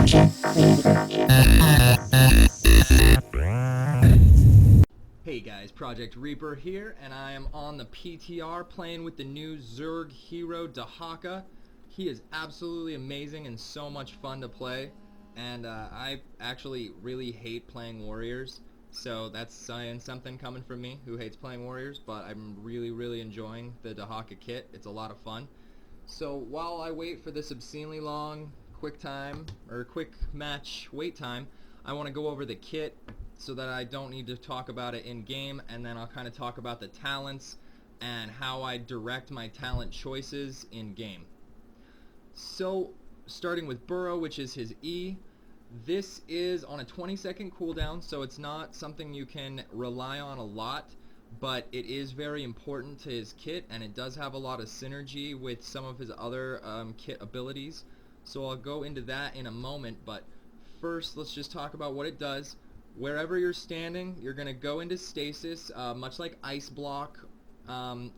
Hey guys, Project Reaper here, and I am on the PTR playing with the new Zerg hero Dehaka. He is absolutely amazing and so much fun to play, and I actually really hate playing warriors, so that's saying something coming from me who hates playing warriors, but I'm really enjoying the Dehaka kit. It's a lot of fun. So while I wait for this obscenely long quick match wait time, I want to go over the kit so that I don't need to talk about it in game, and then I'll kind of talk about the talents and how I direct my talent choices in game. So starting with Burrow, which is his E, this is on a 20-second cooldown, so it's not something you can rely on a lot, but it is very important to his kit, and it does have a lot of synergy with some of his other kit abilities. So I'll go into that in a moment, but first let's just talk about what it does. Wherever you're standing, you're going to go into stasis, much like Ice Block.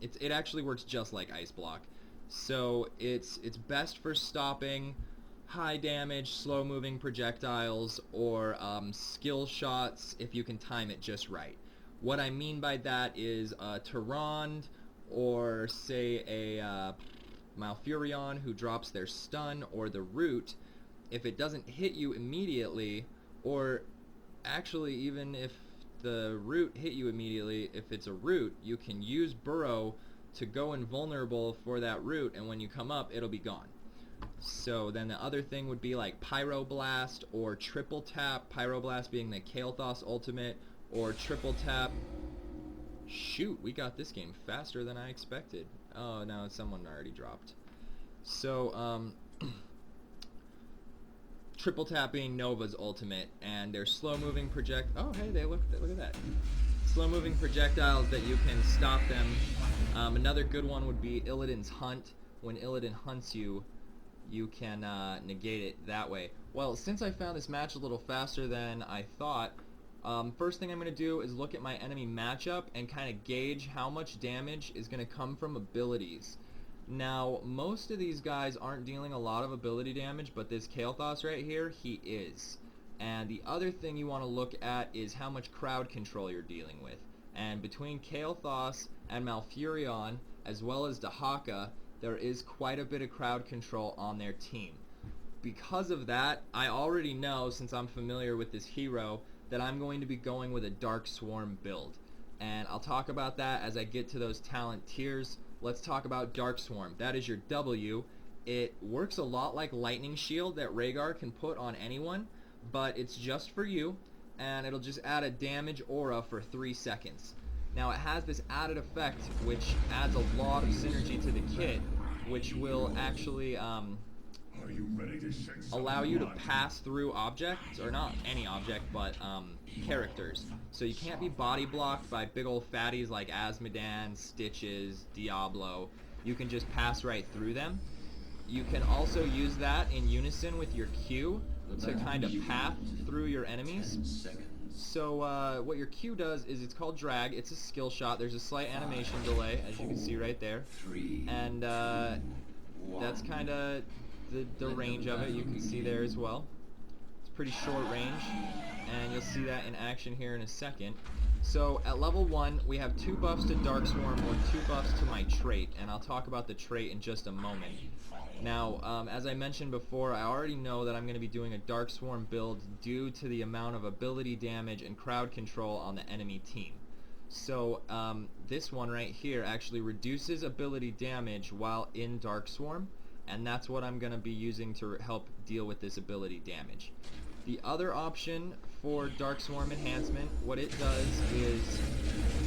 It actually works just like Ice Block. So it's best for stopping high damage, slow moving projectiles, or skill shots if you can time it just right. What I mean by that is a Tyrande, or say a Malfurion who drops their stun, or the Root. If it doesn't hit you immediately, or actually even if the Root hit you immediately, if it's a Root, you can use Burrow to go invulnerable for that Root, and when you come up, it'll be gone. So then the other thing would be like Pyroblast or Triple Tap, Pyroblast being the Kael'thas ultimate, or Triple Tap. Shoot, we got this game faster than I expected. Oh, no, someone already dropped. So, Triple Tap being Nova's ultimate, and their slow-moving oh, hey, look at that. Slow-moving projectiles that you can stop them. Another good one would be Illidan's Hunt. When Illidan hunts you, you can negate it that way. Well, since I found this match a little faster than I thought, first thing I'm going to do is look at my enemy matchup and kind of gauge how much damage is going to come from abilities. Now, most of these guys aren't dealing a lot of ability damage, but this Kael'thas right here, he is. And the other thing you want to look at is how much crowd control you're dealing with. And between Kael'thas and Malfurion, as well as Dehaka, there is quite a bit of crowd control on their team. Because of that, I already know, since I'm familiar with this hero, that I'm going to be going with a Dark Swarm build. And I'll talk about that as I get to those talent tiers. Let's talk about Dark Swarm. That is your W. It works a lot like Lightning Shield that Rhaegar can put on anyone, but it's just for you, and it'll just add a damage aura for 3 seconds. Now it has this added effect which adds a lot of synergy to the kit, which will actually allow you to pass through objects, or not any object, but characters. So you can't be body blocked by big old fatties like Azmodan, Stitches, Diablo. You can just pass right through them. You can also use that in unison with your Q to kind of path through your enemies. So what your Q does is, it's called drag. It's a skill shot. There's a slight animation delay, as you can see right there. And that's kind of the range of it. You can see there as well. It's pretty short range, and you'll see that in action here in a second. So at level 1, we have 2 buffs to Dark Swarm, or 2 buffs to my trait, and I'll talk about the trait in just a moment. Now, as I mentioned before, I already know that I'm going to be doing a Dark Swarm build due to the amount of ability damage and crowd control on the enemy team. So this one right here actually reduces ability damage while in Dark Swarm, and that's what I'm going to be using to help deal with this ability damage. The other option for Dark Swarm enhancement, what it does is,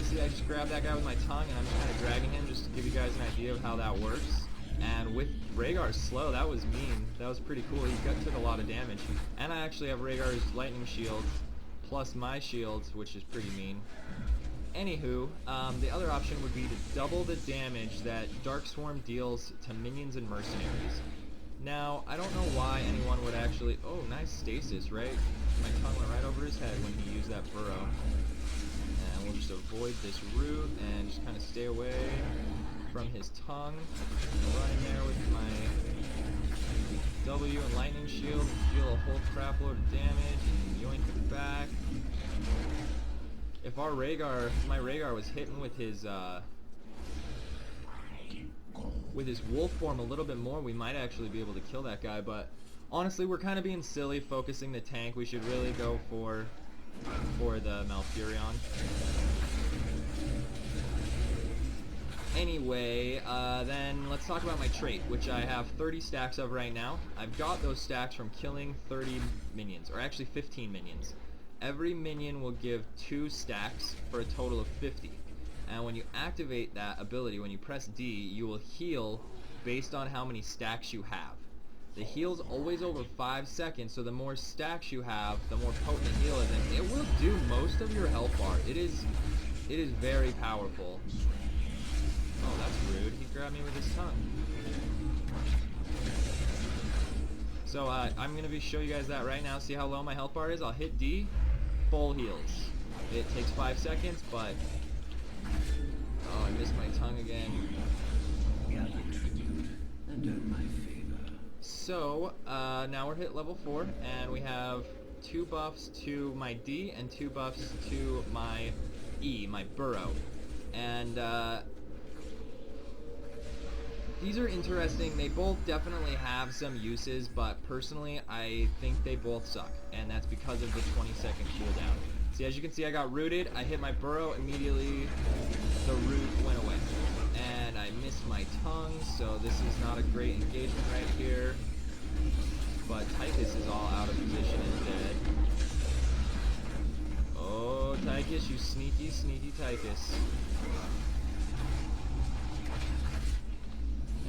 see, I just grabbed that guy with my tongue and I'm just kind of dragging him just to give you guys an idea of how that works. And with Rhaegar's slow, that was mean. That was pretty cool. He took a lot of damage. And I actually have Rhaegar's lightning shield plus my shields, which is pretty mean. Anywho, the other option would be to double the damage that Dark Swarm deals to minions and mercenaries. Now, I don't know why anyone would actually... Oh, nice stasis, right? My tongue went right over his head when he used that burrow. And we'll just avoid this root and just kind of stay away from his tongue. Run in there with my W and lightning shield and deal a whole crap load of damage and yoink it back. If our my Rhaegar was hitting with his wolf form a little bit more, we might actually be able to kill that guy, but honestly, we're kind of being silly focusing the tank. We should really go for the Malfurion. Anyway, then let's talk about my trait, which I have 30 stacks of right now. I've got those stacks from killing 30 minions, or actually 15 minions. Every minion will give 2 stacks for a total of 50. And when you activate that ability, when you press D, you will heal based on how many stacks you have. The heal's always over 5 seconds, so the more stacks you have, the more potent the heal is, and it will do most of your health bar. It is very powerful. Oh, that's rude. He grabbed me with his tongue. So I'm going to show you guys that right now. See how low my health bar is? I'll hit D, full heals. It takes 5 seconds, but... Oh, I missed my tongue again. So, now we're hit level 4, and we have 2 buffs to my D and 2 buffs to my E, my burrow. And, these are interesting. They both definitely have some uses, but personally, I think they both suck, and that's because of the 20-second cooldown. See, as you can see, I got rooted. I hit my burrow, immediately the root went away. And I missed my tongue, so this is not a great engagement right here. But Tychus is all out of position and dead. Oh, Tychus, you sneaky, sneaky Tychus.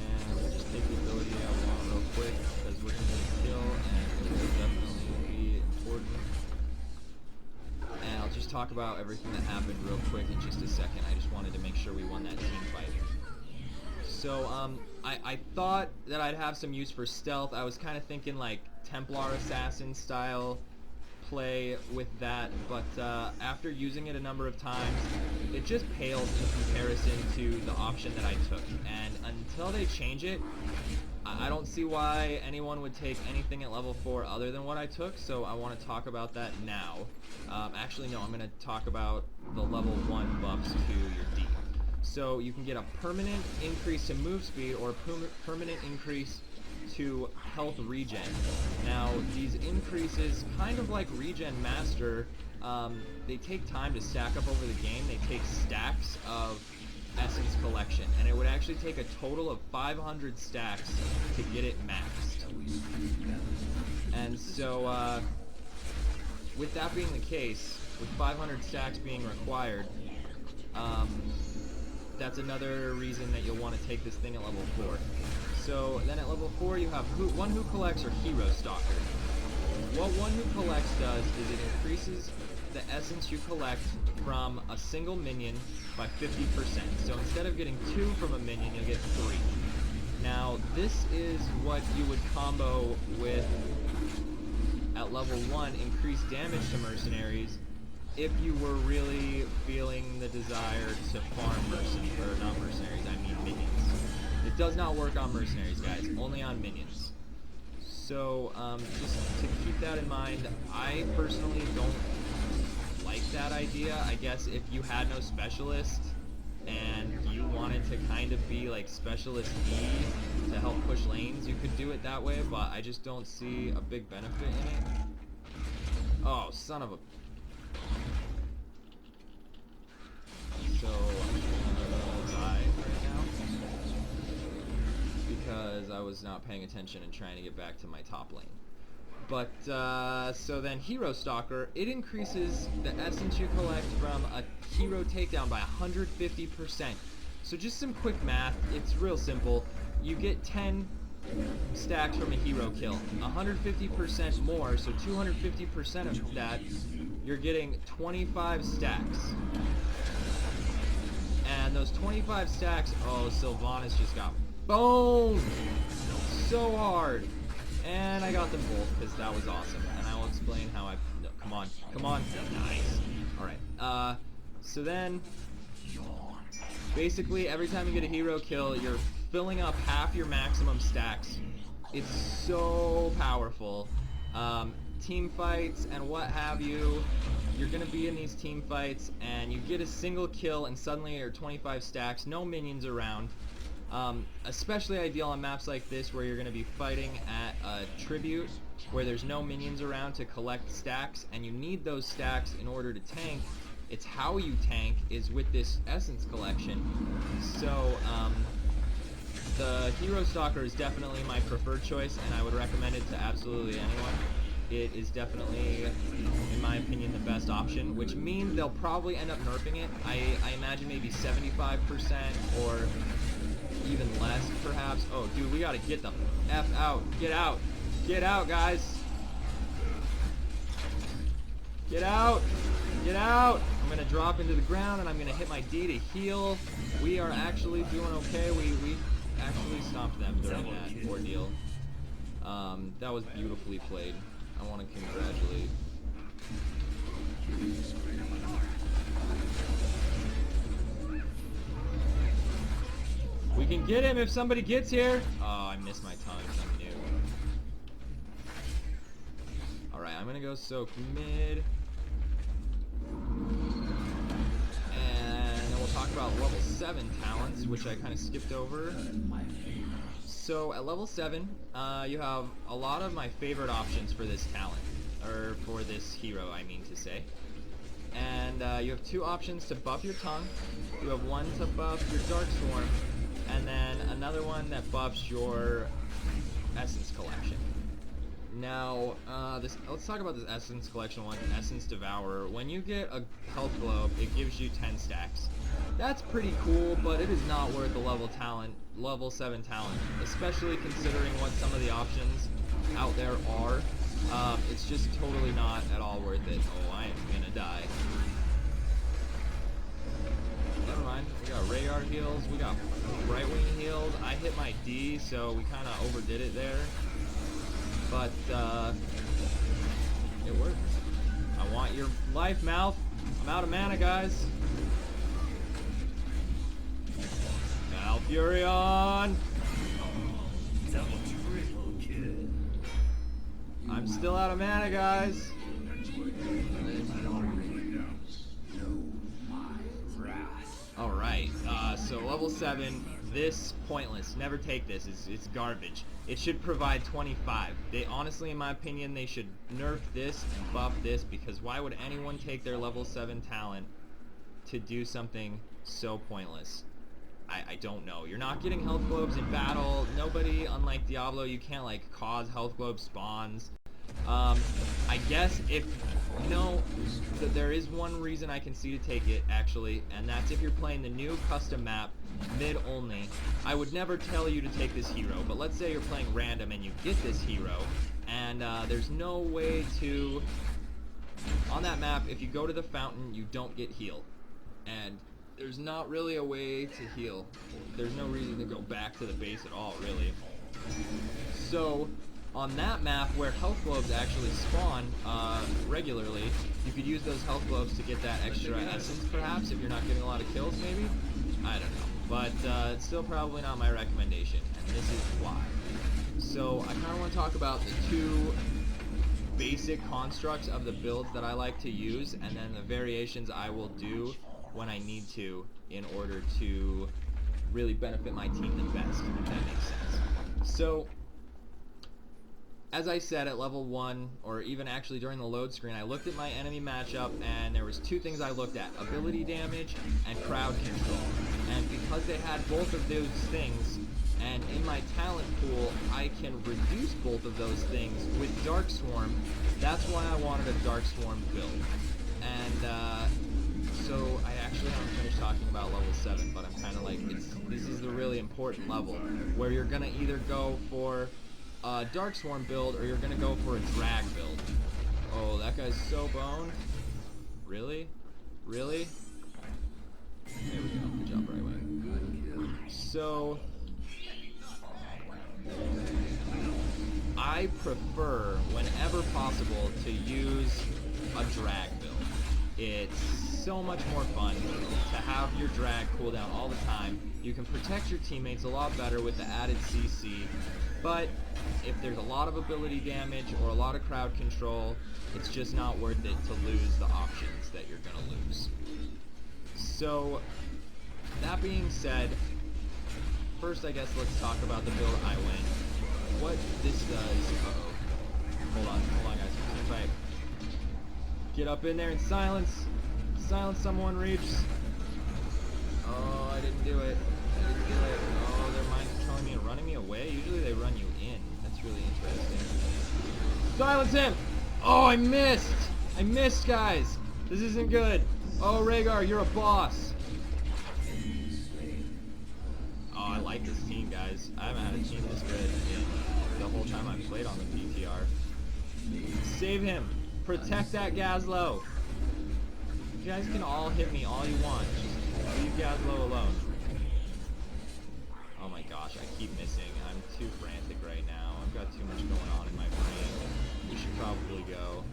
And we'll just take the ability I want real quick, because we're going to kill, and it will definitely be important. And I'll just talk about everything that happened real quick in just a second. I just wanted to make sure we won that team fight. So, I thought that I'd have some use for stealth. I was kind of thinking like Templar Assassin style play with that, but after using it a number of times, it just pales in comparison to the option that I took. And until they change it, I don't see why anyone would take anything at level 4 other than what I took, so I want to talk about that now. Actually, no, I'm going to talk about the level 1 buffs to your D. So you can get a permanent increase to move speed or a permanent increase to health regen. Now, these increases, kind of like Regen Master, they take time to stack up over the game. They take stacks of Essence Collection, and it would actually take a total of 500 stacks to get it maxed. And so, with that being the case, with 500 stacks being required, that's another reason that you'll want to take this thing at level 4. So then at level 4 you have One Who Collects or Hero Stalker. What One Who Collects does is it increases the essence you collect from a single minion by 50%. So instead of getting 2 from a minion, you'll get 3. Now this is what you would combo with at level 1 increased damage to mercenaries if you were really feeling the desire to farm mercenaries, or not mercenaries, I mean minions. It does not work on mercenaries, guys, only on minions. So, just to keep that in mind, I personally don't like that idea. I guess if you had no specialist, and you wanted to kind of be like Specialist E to help push lanes, you could do it that way, but I just don't see a big benefit in it. Oh, son of a... So, I'm gonna die right now because I was not paying attention and trying to get back to my top lane. But, so then Hero Stalker, it increases the essence you collect from a hero takedown by 150%. So just some quick math, it's real simple. You get 10 stacks from a hero kill, 150% more, so 250% of that, you're getting 25 stacks. And those 25 stacks, oh, Sylvanas just got boned so hard. And I got them both because that was awesome. And I will explain how I... No, come on. Come on. Nice. Alright. So then... Basically, every time you get a hero kill, you're filling up half your maximum stacks It's so powerful. Team fights and what have you, you're gonna be in these team fights and you get a single kill and suddenly you're 25 stacks, no minions around. Especially ideal on maps like this where you're gonna be fighting at a tribute where there's no minions around to collect stacks, and you need those stacks in order to tank. It's how you tank is with this essence collection. So the Hero Stalker is definitely my preferred choice, and I would recommend it to absolutely anyone. It is definitely, in my opinion, the best option, which means they'll probably end up nerfing it. I imagine maybe 75% or even less, perhaps. Oh, dude, we gotta get the F out. Get out. Get out, guys. Get out. Get out. I'm gonna drop into the ground, and I'm gonna hit my D to heal. We are actually doing okay. We actually stopped them during that ordeal. That was beautifully played. I want to congratulate. We can get him if somebody gets here. Oh, I missed my time. I'm new. Alright, I'm gonna go soak mid. And then we'll talk about level 7 talents, which I kind of skipped over. So at level 7, you have a lot of my favorite options for this talent, or for this hero, I mean to say. And you have 2 options to buff your tongue. You have one to buff your Dark Swarm, and then another one that buffs your Essence Collection. Now, let's talk about this Essence Collection one, Essence Devourer. When you get a health globe, it gives you 10 stacks. That's pretty cool, but it is not worth the level 7 talent, especially considering what some of the options out there are. It's just totally not at all worth it. Oh, I am gonna die. Never mind, we got Rayard heals, we got Brightwing heals. I hit my D, so we kind of overdid it there. But, it worked. I want your life, Mouth. I'm out of mana, guys. Malfurion! I'm still out of mana, guys. Alright, so level 7, this pointless. Never take this. It's garbage. It should provide 25. They honestly, in my opinion, they should nerf this and buff this, because why would anyone take their level 7 talent to do something so pointless? I don't know. You're not getting health globes in battle. Nobody, unlike Diablo, you can't like cause health globe spawns. I guess if there is one reason I can see to take it, actually, and that's if you're playing the new custom map, mid only. I would never tell you to take this hero, but let's say you're playing random and you get this hero, and there's no way to, on that map, if you go to the fountain, you don't get healed. And there's not really a way to heal. There's no reason to go back to the base at all, really. So, on that map where health globes actually spawn regularly, you could use those health globes to get that extra essence, perhaps, if you're not getting a lot of kills, maybe? I don't know. But it's still probably not my recommendation, and this is why. So, I kind of want to talk about the 2 basic constructs of the builds that I like to use, and then the variations I will do when I need to in order to really benefit my team the best, if that makes sense. So, as I said at level 1, or even actually during the load screen, I looked at my enemy matchup, and there was 2 things I looked at: ability damage and crowd control. And because they had both of those things, and in my talent pool I can reduce both of those things with Dark Swarm, that's why I wanted a Dark Swarm build. And so I actually haven't finished talking about level 7, but I'm kind of like, this is the really important level, where you're going to either go for a Dark Swarm build, or you're going to go for a drag build. Oh, that guy's so boned. Really? Really? There we go. Good job, Brightwing. So, I prefer, whenever possible, to use a drag build. It's so much more fun to have your drag cooldown all the time. You can protect your teammates a lot better with the added CC, but if there's a lot of ability damage or a lot of crowd control, it's just not worth it to lose the options that you're going to lose. So, that being said, first I guess let's talk about the build I win. What this does... Uh-oh. Hold on guys. Stand by. Get up in there and silence. Silence someone, Reaps. Oh, I didn't do it. Oh, they're mind controlling me and running me away. Usually they run you in. That's really interesting. Silence him! Oh, I missed! I missed, guys! This isn't good. Oh, Rhaegar, you're a boss. Oh, I like this team, guys. I haven't had a team this good in the whole time I've played on the PTR. Save him! Protect that Gazlo! You guys can all hit me all you want. Just leave Gazlo alone. Oh my gosh, I keep missing. I'm too frantic right now. I've got too much going on in my brain. We should probably go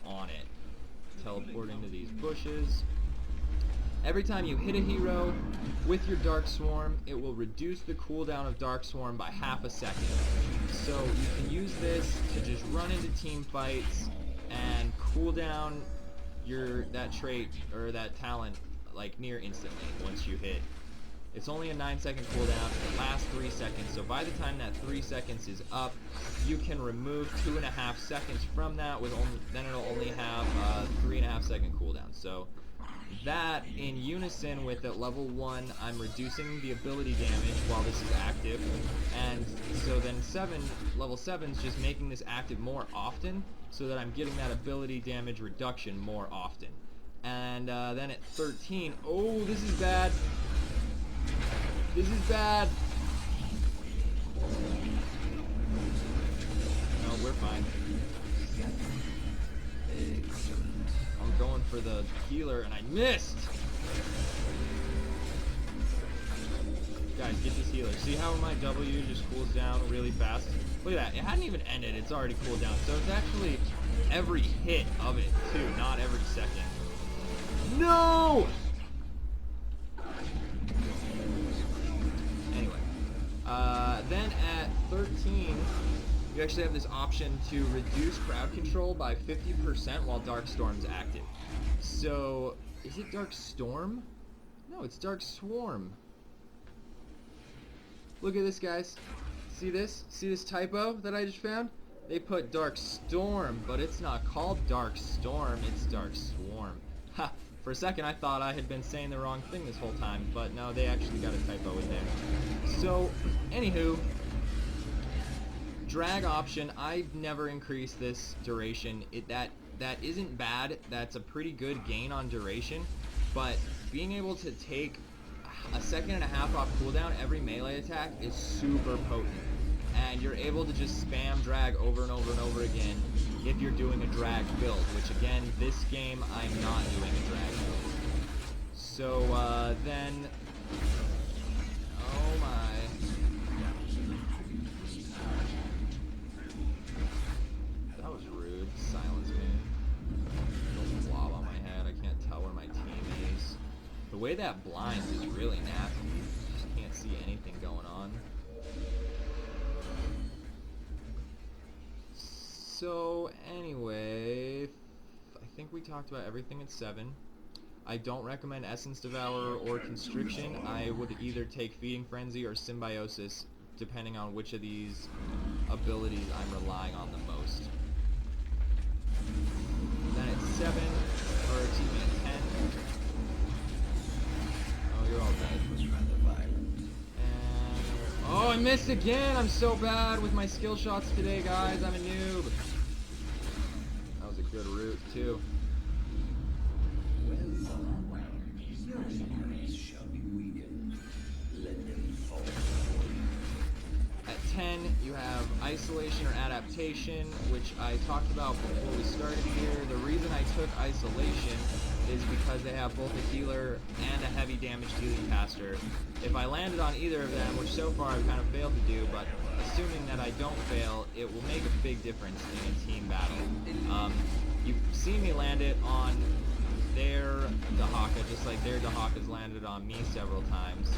on it. Teleport into these bushes. Every time you hit a hero with your Dark Swarm, it will reduce the cooldown of Dark Swarm by half a second. So you can use this to just run into team fights and cool down that trait or that talent like near instantly once you hit. It's only a 9-second cooldown. It lasts 3 seconds. So by the time that 3 seconds is up, you can remove 2.5 seconds from that. Then it'll only have a 3.5-second cooldown. So that in unison with at level 1, I'm reducing the ability damage while this is active, and so then level 7 is just making this active more often, so that I'm getting that ability damage reduction more often. And then at 13, oh, this is bad. This is bad. No, we're fine. I'm going for the healer and I missed! Guys, get this healer. See how my W just cools down really fast? Look at that. It hadn't even ended. It's already cooled down. So it's actually every hit of it, too, not every second. No! Anyway. Then at 13... you actually have this option to reduce crowd control by 50% while Dark Storm's active. So, is it Dark Storm? No, it's Dark Swarm. Look at this, guys. See this? See this typo that I just found? They put Dark Storm, but it's not called Dark Storm, it's Dark Swarm. Ha! For a second I thought I had been saying the wrong thing this whole time, but no, they actually got a typo in there. So, anywho, drag option, I've never increased this duration. That isn't bad. That's a pretty good gain on duration, but being able to take a 1.5 seconds off cooldown every melee attack is super potent, and you're able to just spam drag over and over and over again if you're doing a drag build, which again, this game I'm not doing a drag build. So then, oh my. Silence me. Don't blob on my head. I can't tell where my team is. The way that blinds is really nasty. Just can't see anything going on. So anyway, I think we talked about everything at 7. I don't recommend Essence Devourer or Constriction. I would either take Feeding Frenzy or Symbiosis, depending on which of these abilities I'm relying on the most. Then at 7, or excuse me, at 10. Oh, you're all dead. And, oh, I missed again! I'm so bad with my skill shots today, guys. I'm a noob. That was a good route, too. At 10, you have Isolation or Adaptation, which I talked about before we started here. The reason I took Isolation is because they have both a healer and a heavy damage dealing caster. If I landed on either of them, which so far I've kind of failed to do, but assuming that I don't fail, it will make a big difference in a team battle. You've seen me land it on their Dehaka, just like their Dehaka's landed on me several times,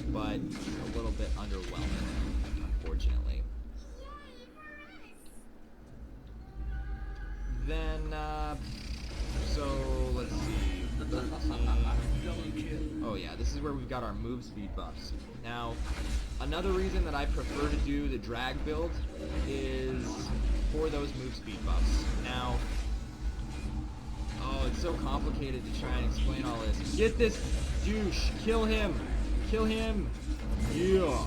but a little bit underwhelming. unfortunately. Then, so let's see, 13. Oh yeah, this is where we've got our move speed buffs. Now, another reason that I prefer to do the drag build is for those move speed buffs. Now, oh, it's so complicated to try and explain all this. Get this douche! Kill him! Kill him! Yeah!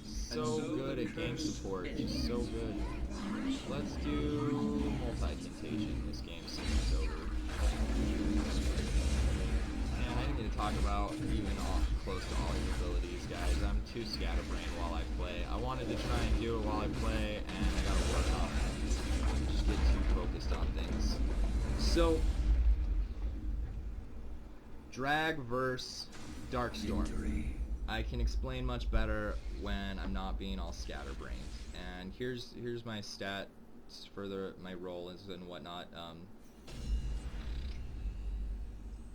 So good at Gank Support. Just so good. Let's do multi-contagion. This game seems over. Man, I didn't need to talk about even close to all your abilities, guys. I'm too scatterbrained while I play. I wanted to try and do it while I play, and I gotta work on it. Just get too focused on things. So, drag versus Darkstorm. I can explain much better when I'm not being all scatterbrained. And here's my stats for my roles and whatnot.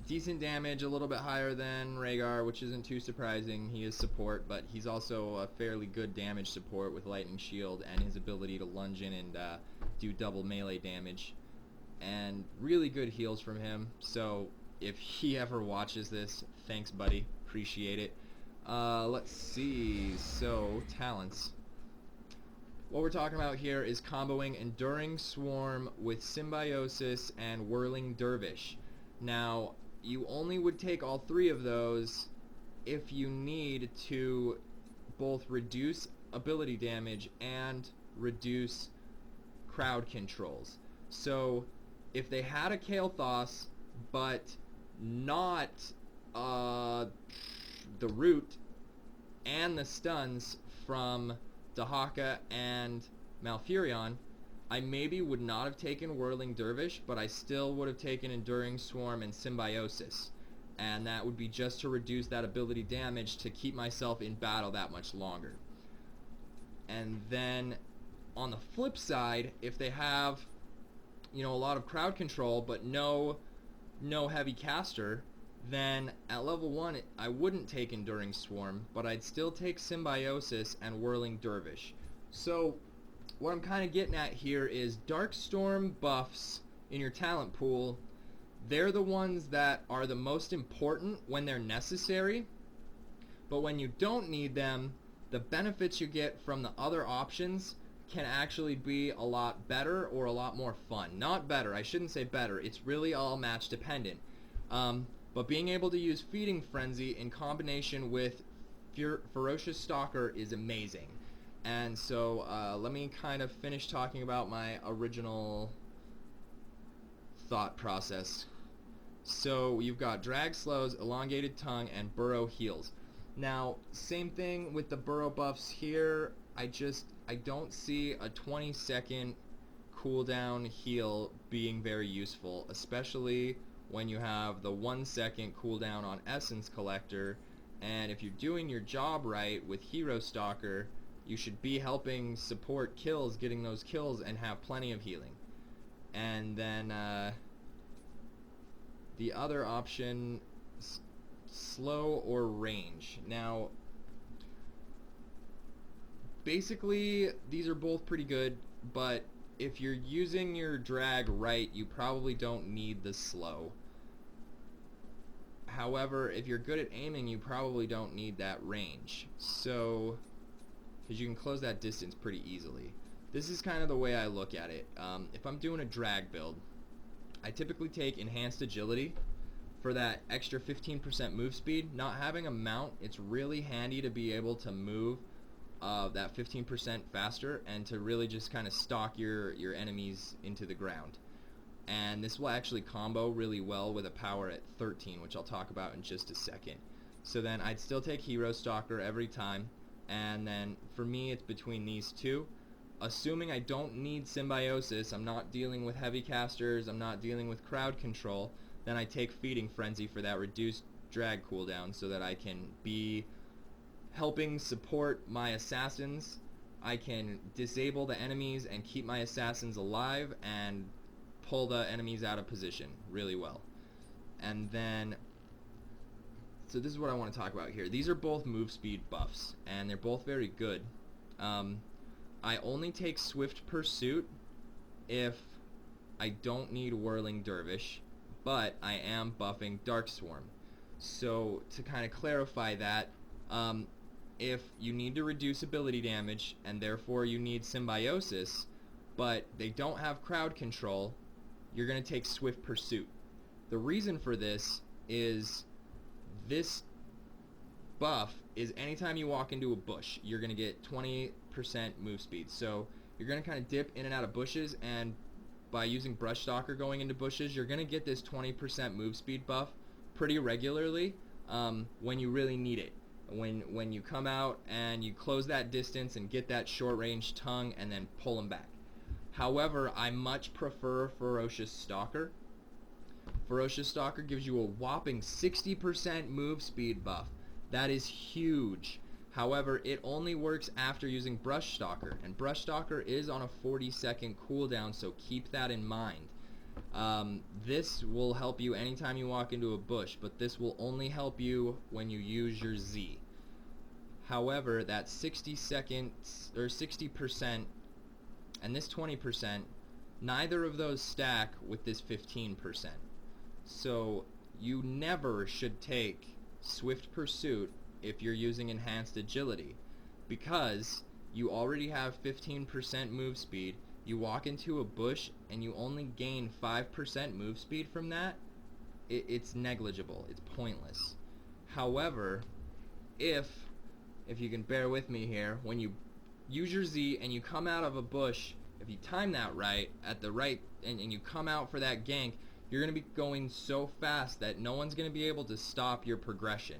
Decent damage, a little bit higher than Rhaegar, which isn't too surprising. He is support, but he's also a fairly good damage support with Lightning Shield and his ability to lunge in and do double melee damage. And really good heals from him. So if he ever watches this, thanks, buddy. Appreciate it. Let's see. So, talents. What we're talking about here is comboing Enduring Swarm with Symbiosis and Whirling Dervish. Now, you only would take all three of those if you need to both reduce ability damage and reduce crowd controls. So, if they had a Kael'thas, but not the root and the stuns from Dehaka and Malfurion, I maybe would not have taken Whirling Dervish, but I still would have taken Enduring Swarm and Symbiosis. And that would be just to reduce that ability damage to keep myself in battle that much longer. And then on the flip side, if they have, you know, a lot of crowd control but no heavy caster, then at level 1 I wouldn't take Enduring Swarm, but I'd still take Symbiosis and Whirling Dervish. So what I'm kind of getting at here is Darkstorm buffs in your talent pool, they're the ones that are the most important when they're necessary, but when you don't need them, the benefits you get from the other options can actually be a lot better or a lot more fun. Not better, I shouldn't say better, it's really all match dependent. But being able to use Feeding Frenzy in combination with Ferocious Stalker is amazing. And so let me kind of finish talking about my original thought process. So you've got Drag Slows, Elongated Tongue, and Burrow Heals. Now, same thing with the Burrow buffs here. I don't see a 20-second cooldown heal being very useful, especially when you have the 1-second cooldown on Essence Collector, and if you're doing your job right with Hero Stalker, you should be helping support kills, getting those kills, and have plenty of healing. And then the other option, slow or range. Now, basically, these are both pretty good, but if you're using your drag right, you probably don't need the slow. However, if you're good at aiming, you probably don't need that range. So, because you can close that distance pretty easily. This is kind of the way I look at it. If I'm doing a drag build, I typically take Enhanced Agility for that extra 15% move speed. Not having a mount, it's really handy to be able to move that 15% faster and to really just kind of stalk your enemies into the ground. And this will actually combo really well with a power at 13, which I'll talk about in just a second. So then I'd still take Hero Stalker every time, and then for me it's between these two. Assuming I don't need Symbiosis, I'm not dealing with heavy casters, I'm not dealing with crowd control, then I take Feeding Frenzy for that reduced drag cooldown so that I can be helping support my assassins. I can disable the enemies and keep my assassins alive and pull the enemies out of position really well. And then, so this is what I want to talk about here. These are both move speed buffs, and they're both very good. I only take Swift Pursuit if I don't need Whirling Dervish, but I am buffing Dark Swarm. So to kind of clarify that, if you need to reduce ability damage and therefore you need Symbiosis, but they don't have crowd control, you're going to take Swift Pursuit. The reason for this is this buff is anytime you walk into a bush, you're going to get 20% move speed. So you're going to kind of dip in and out of bushes, and by using Brush Stalker going into bushes, you're going to get this 20% move speed buff pretty regularly when you really need it. When you come out and you close that distance and get that short range tongue and then pull them back. However, I much prefer Ferocious Stalker. Ferocious Stalker gives you a whopping 60% move speed buff. That is huge. However, it only works after using Brush Stalker, and Brush Stalker is on a 40-second cooldown, so keep that in mind. This will help you anytime you walk into a bush, but this will only help you when you use your Z. However, that 60 seconds or 60% and this 20%, neither of those stack with this 15%. So you never should take Swift Pursuit if you're using Enhanced Agility, because you already have 15% move speed. You walk into a bush and you only gain 5% move speed from that. It's negligible. It's pointless. However, if you can bear with me here, when you use your Z and you come out of a bush, if you time that right, at the right, and you come out for that gank, you're going to be going so fast that no one's going to be able to stop your progression.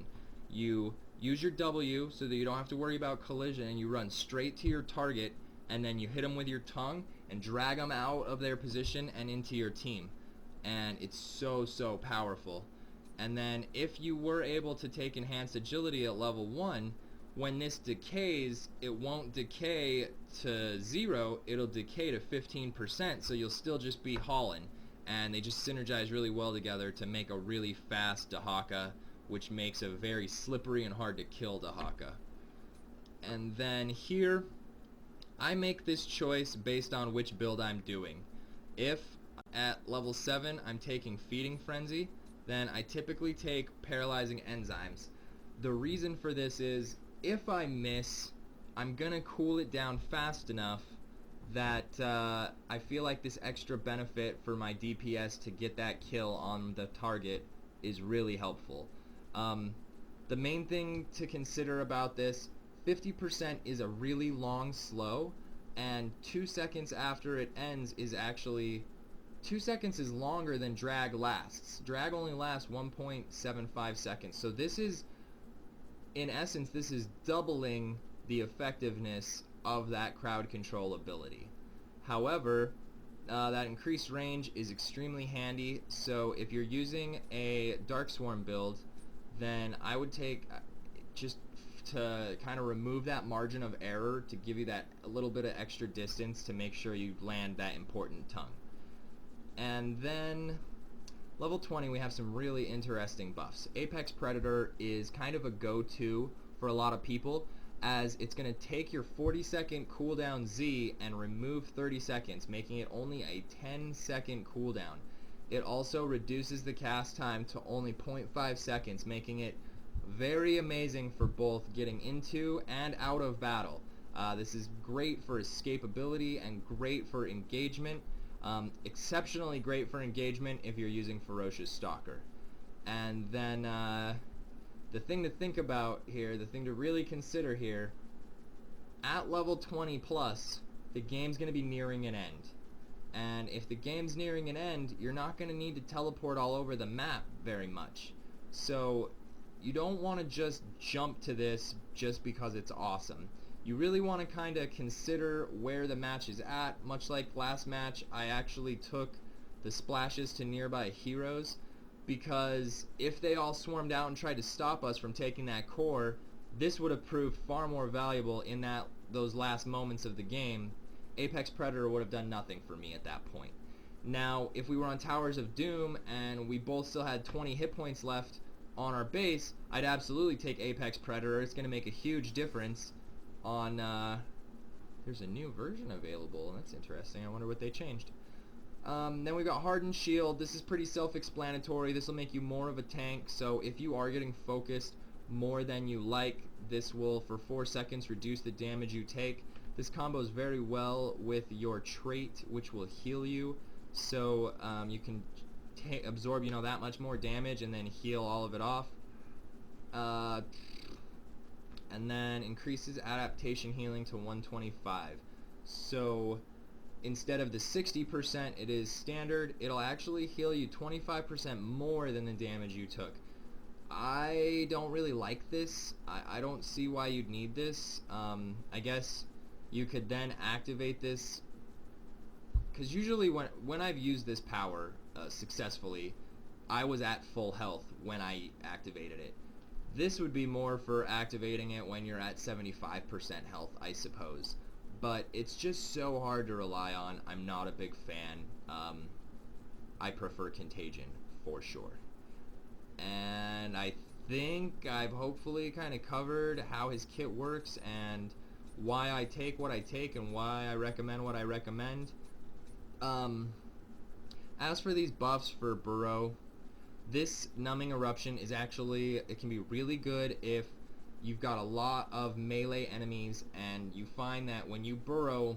You use your W so that you don't have to worry about collision, and you run straight to your target, and then you hit them with your tongue and drag them out of their position and into your team. And it's so powerful. And then if you were able to take Enhanced Agility at level 1, when this decays, it won't decay to 0, it'll decay to 15%, so you'll still just be hauling. And they just synergize really well together to make a really fast Dehaka, which makes a very slippery and hard to kill Dehaka. And then here, I make this choice based on which build I'm doing. If at level 7 I'm taking Feeding Frenzy, then I typically take Paralyzing Enzymes. The reason for this is, if I miss, I'm gonna cool it down fast enough that I feel like this extra benefit for my DPS to get that kill on the target is really helpful. The main thing to consider about this, 50% is a really long slow, and 2 seconds after it ends is actually 2 seconds is longer than drag lasts. Drag only lasts 1.75 seconds. So this is, in essence, this is doubling the effectiveness of that crowd control ability. However, that increased range is extremely handy, so if you're using a Dark Swarm build, then I would take, just to kind of remove that margin of error, to give you that a little bit of extra distance to make sure you land that important tongue. And then level 20, we have some really interesting buffs. Apex Predator is kind of a go-to for a lot of people, as it's going to take your 40-second cooldown Z and remove 30 seconds, making it only a 10-second cooldown. It also reduces the cast time to only 0.5 seconds, making it very amazing for both getting into and out of battle. This is great for escapability and great for engagement. Exceptionally great for engagement if you're using Ferocious Stalker. And then the thing to think about here, the thing to really consider here, at level 20 plus, the game's going to be nearing an end. And if the game's nearing an end, you're not going to need to teleport all over the map very much. So you don't want to just jump to this just because it's awesome. You really want to kind of consider where the match is at. Much like last match, I actually took the splashes to nearby heroes, because if they all swarmed out and tried to stop us from taking that core, this would have proved far more valuable in those last moments of the game. Apex Predator would have done nothing for me at that point. Now, if we were on Towers of Doom and we both still had 20 hit points left on our base, I'd absolutely take Apex Predator. It's going to make a huge difference on there's a new version available. That's interesting. I wonder what they changed. Then we've got Hardened Shield. This is pretty self-explanatory. This will make you more of a tank, so if you are getting focused more than you like, this will, for 4 seconds, reduce the damage you take. This combos very well with your trait, which will heal you, so you can absorb, that much more damage and then heal all of it off. And then increases adaptation healing to 125. So instead of the 60% it is standard, it'll actually heal you 25% more than the damage you took. I don't really like this. I don't see why you'd need this. I guess you could then activate this, because usually when I've used this power successfully, I was at full health when I activated it. This would be more for activating it when you're at 75% health, I suppose. But it's just so hard to rely on. I'm not a big fan. I prefer Contagion, for sure. And I think I've hopefully kind of covered how his kit works and why I take what I take and why I recommend what I recommend. As for these buffs for Burrow, this Numbing Eruption is actually, it can be really good if you've got a lot of melee enemies and you find that when you burrow,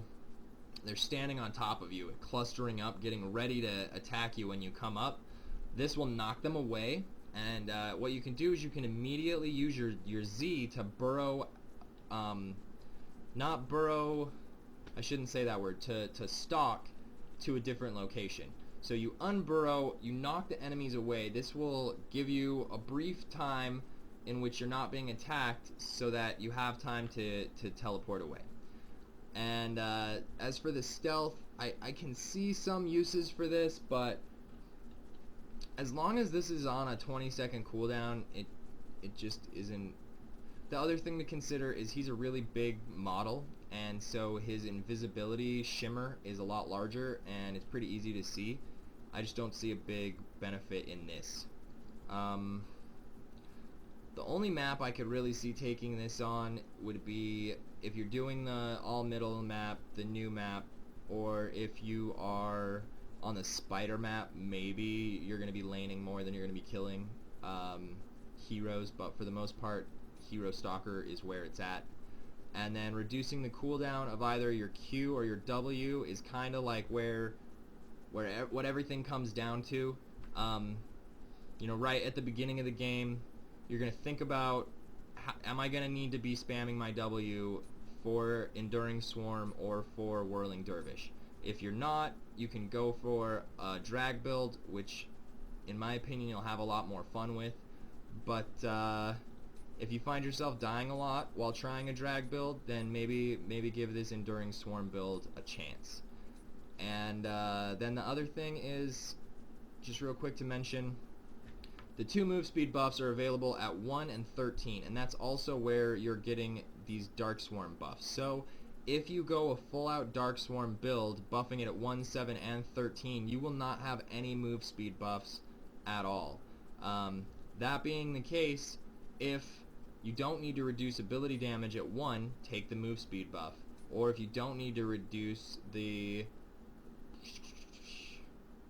they're standing on top of you, clustering up, getting ready to attack you when you come up. This will knock them away, and what you can do is you can immediately use your Z to burrow, not burrow, I shouldn't say that word, to stalk to a different location. So you unburrow, you knock the enemies away. This will give you a brief time in which you're not being attacked so that you have time to teleport away. And as for the stealth, I can see some uses for this, but as long as this is on a 20-second cooldown, it just isn't. The other thing to consider is he's a really big model, and so his invisibility shimmer is a lot larger, and it's pretty easy to see. I just don't see a big benefit in this. The only map I could really see taking this on would be if you're doing the all-middle map, the new map, or if you are on the spider map, maybe you're going to be laning more than you're going to be killing heroes, but for the most part, Hero Stalker is where it's at. And then reducing the cooldown of either your Q or your W is kind of like what everything comes down to. Right at the beginning of the game, you're going to think about, am I going to need to be spamming my W for Enduring Swarm or for Whirling Dervish? If you're not, you can go for a drag build, which in my opinion you'll have a lot more fun with. But if you find yourself dying a lot while trying a drag build, then maybe give this Enduring Swarm build a chance. And then the other thing is, just real quick to mention, the 2 move speed buffs are available at 1 and 13, and that's also where you're getting these Dark Swarm buffs. So if you go a full-out Dark Swarm build, buffing it at 1, 7, and 13, you will not have any move speed buffs at all. That being the case, if you don't need to reduce ability damage at 1, take the move speed buff. Or if you don't need to reduce the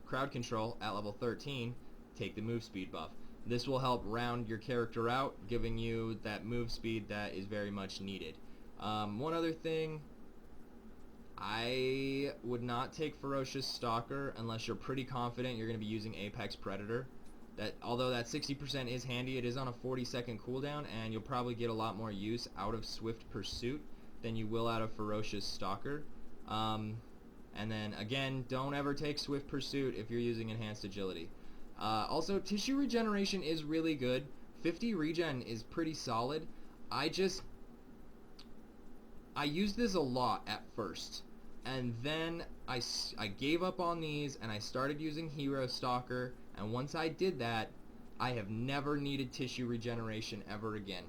crowd control at level 13, take the move speed buff. This will help round your character out, giving you that move speed that is very much needed. One other thing, I would not take Ferocious Stalker unless you're pretty confident you're going to be using Apex Predator. Although that 60% is handy, it is on a 40-second cooldown, and you'll probably get a lot more use out of Swift Pursuit than you will out of Ferocious Stalker. And then, again, don't ever take Swift Pursuit if you're using Enhanced Agility. Also, Tissue Regeneration is really good. 50 regen is pretty solid. I used this a lot at first, and then I gave up on these, and I started using Hero Stalker, and once I did that, I have never needed Tissue Regeneration ever again.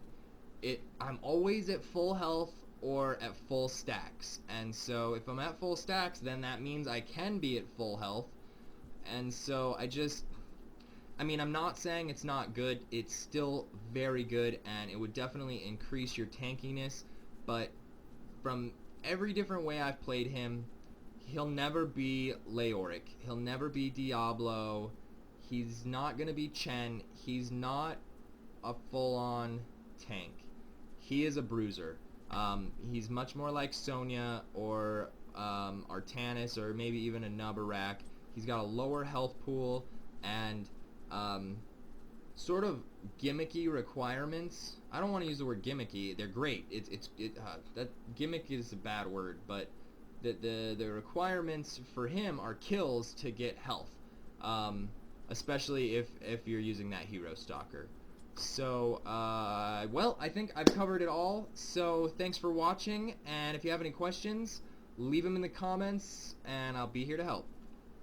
I'm always at full health or at full stacks, and so if I'm at full stacks, then that means I can be at full health, and so I'm not saying it's not good, it's still very good, and it would definitely increase your tankiness, but from every different way I've played him, he'll never be Leoric. He'll never be Diablo. He's not going to be Chen. He's not a full-on tank. He is a bruiser. He's much more like Sonya or Artanis, or maybe even a Nubarak. He's got a lower health pool and sort of gimmicky requirements. I don't want to use the word gimmicky. They're great. That gimmick is a bad word, but the requirements for him are kills to get health, especially if you're using that hero stalker. So, well, I think I've covered it all. So, thanks for watching, and if you have any questions, leave them in the comments, and I'll be here to help.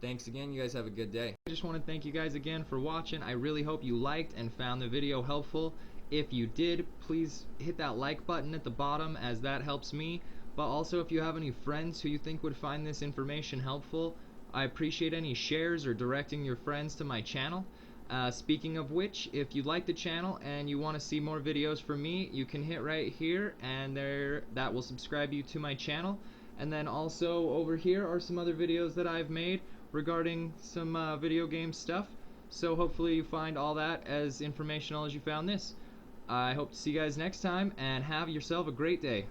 Thanks again. You guys have a good day. I just want to thank you guys again for watching. I really hope you liked and found the video helpful. If you did, please hit that like button at the bottom, as that helps me. But also, if you have any friends who you think would find this information helpful, I appreciate any shares or directing your friends to my channel. Speaking of which, if you like the channel and you want to see more videos from me, you can hit right here, and that will subscribe you to my channel. And then also over here are some other videos that I've made regarding some video game stuff. So hopefully you find all that as informational as you found this. I hope to see you guys next time, and have yourself a great day.